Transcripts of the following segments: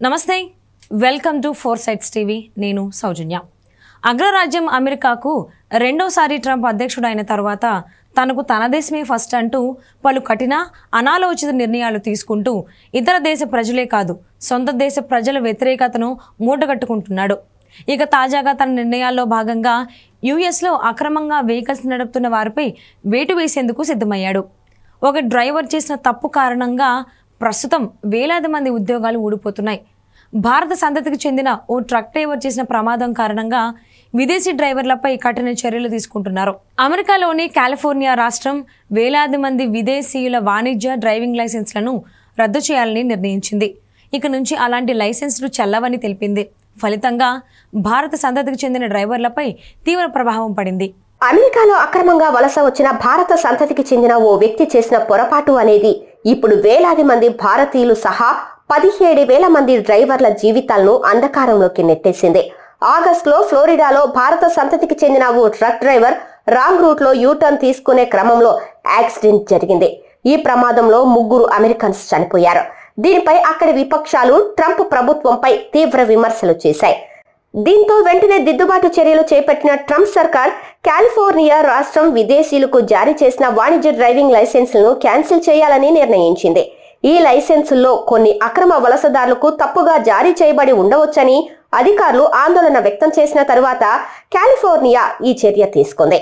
నమస్తే welcome to four sides TV నేను సౌజన్య అగ్రరాజ్యం అమెరికాకు రెండోసారి ట్రంప్ అధ్యక్షుడైన తర్వాత తనకు తన దేశమే ఫస్ట్ అంటూ పలు కఠిన అనాలోచిత నిర్ణయాలు తీసుకుంటూ ఇతర దేశ ప్రజలే కాదు సొంత దేశ ప్రజల వ్యతిరేకతను మూటగట్టుకుంటున్నాడు. ఇక తాజాగా తన నిర్ణయాల్లో భాగంగా యుఎస్లో అక్రమంగా వెహికల్స్ నడుపుతున్న వారిపై వేటు వేసేందుకు సిద్ధమయ్యాడు. ఒక డ్రైవర్ చేసిన తప్పు కారణంగా ప్రస్తుతం వేలాది మంది ఉద్యోగాలు ఊడిపోతున్నాయి. భారత సంతతికి చెందిన ఓ ట్రక్ డ్రైవర్ చేసిన ప్రమాదం కారణంగా విదేశీ డ్రైవర్లపై కఠిన చర్యలు తీసుకుంటున్నారు. అమెరికాలోని కాలిఫోర్నియా రాష్ట్రం వేలాది మంది విదేశీయుల వాణిజ్య డ్రైవింగ్ లైసెన్స్లను రద్దు చేయాలని నిర్ణయించింది. ఇక నుంచి అలాంటి లైసెన్సులు చెల్లవని తెలిపింది. ఫలితంగా భారత సంతతికి చెందిన డ్రైవర్లపై తీవ్ర ప్రభావం పడింది. అమెరికాలో అక్రమంగా వలస వచ్చిన భారత సంతతికి చెందిన ఓ వ్యక్తి చేసిన పొరపాటు అనేది ఇప్పుడు వేలాది మంది భారతీయులు సహా 17,000 మంది డ్రైవర్ల జీవితాలను అంధకారంలోకి నెట్టేసింది. ఆగస్టులో ఫ్లోరిడాలో భారత సంతతికి చెందిన ఓ ట్రక్ డ్రైవర్ రాంగ్ రూట్ లో యూటర్న్ తీసుకునే క్రమంలో యాక్సిడెంట్ జరిగింది. ఈ ప్రమాదంలో 3 అమెరికన్స్ చనిపోయారు. దీనిపై అక్కడి విపక్షాలు ట్రంప్ ప్రభుత్వంపై తీవ్ర విమర్శలు చేశాయి. దీంతో వెంటనే దిద్దుబాటు చర్యలు చేపట్టిన ట్రంప్ సర్కార్ కాలిఫోర్నియా రాష్ట్రం విదేశీయులకు జారీ చేసిన వాణిజ్య డ్రైవింగ్ లైసెన్సులను క్యాన్సిల్ చేయాలని నిర్ణయించింది. ఈ లైసెన్సుల్లో కొన్ని అక్రమ వలసదారులకు తప్పుగా జారీ చేయబడి ఉండవచ్చని అధికారులు ఆందోళన వ్యక్తం చేసిన తరువాత కాలిఫోర్నియా ఈ చర్య తీసుకుంది.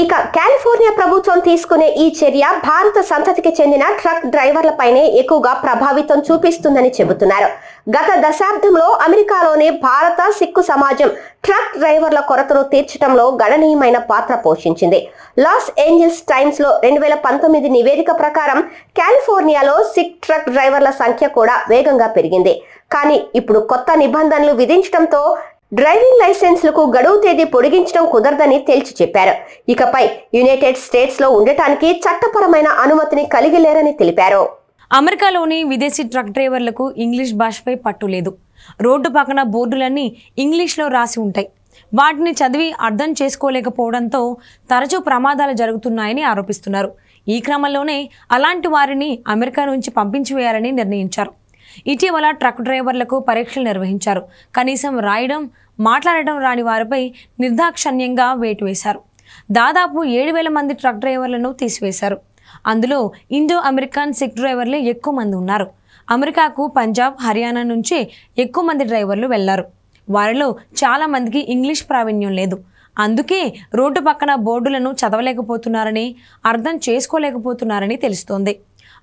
ఇక కాలిఫోర్నియా ప్రభుత్వం తీసుకునే ఈ చర్య భారత సంతతికి చెందిన ట్రక్ డ్రైవర్లపైనే ఎక్కువగా ప్రభావితం చూపిస్తుందని చెబుతున్నారు. గత దశాబ్దంలో అమెరికాలోని భారత సిక్కు సమాజం ట్రక్ డ్రైవర్ల కొరతను తీర్చడంలో గణనీయమైన పాత్ర పోషించింది. లాస్ ఏంజల్స్ టైమ్స్ లో 2019 నివేదిక ప్రకారం కాలిఫోర్నియాలో సిక్ ట్రక్ డ్రైవర్ల సంఖ్య కూడా వేగంగా పెరిగింది. కానీ ఇప్పుడు కొత్త నిబంధనలు విధించడంతో డ్రైవింగ్ లైసెన్స్లకు గడువు తేదీ పొడిగించడం కుదరదని తేల్చి చెప్పారు. ఇకపై యునైటెడ్ స్టేట్స్ లో ఉండటానికి చట్టపరమైన అనుమతిని కలిగి లేరని తెలిపారు. అమెరికాలోని విదేశీ ట్రక్ డ్రైవర్లకు ఇంగ్లీష్ భాషపై పట్టు లేదు. రోడ్డు పక్కన బోర్డులన్నీ ఇంగ్లీష్లో రాసి ఉంటాయి. వాటిని చదివి అర్థం చేసుకోలేకపోవడంతో తరచూ ప్రమాదాలు జరుగుతున్నాయని ఆరోపిస్తున్నారు. ఈ క్రమంలోనే అలాంటి వారిని అమెరికా నుంచి పంపించి వేయాలని నిర్ణయించారు. ఇటీవల ట్రక్ డ్రైవర్లకు పరీక్షలు నిర్వహించారు. కనీసం రాయడం, మాట్లాడటం రాని వారిపై నిర్దాక్షణ్యంగా వేటు వేశారు. దాదాపు 7,000 మంది ట్రక్ డ్రైవర్లను తీసివేశారు. అందులో ఇండో అమెరికన్ సిక్ డ్రైవర్లే ఎక్కువ మంది ఉన్నారు. అమెరికాకు పంజాబ్, హర్యానా నుంచే ఎక్కువ మంది డ్రైవర్లు వెళ్లారు. వారిలో చాలా మందికి ఇంగ్లీష్ ప్రావీణ్యం లేదు. అందుకే రోడ్డు పక్కన బోర్డులను చదవలేకపోతున్నారని, అర్థం చేసుకోలేకపోతున్నారని తెలుస్తోంది.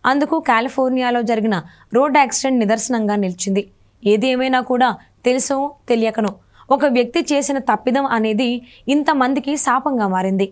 అందుకు కాలిఫోర్నియాలో జరిగిన రోడ్ యాక్సిడెంట్ నిదర్శనంగా నిలిచింది. ఏది ఏమైనా కూడా తెలుసో తెలియకనో ఒక వ్యక్తి చేసిన తప్పిదం అనేది ఇంతమందికి శాపంగా మారింది.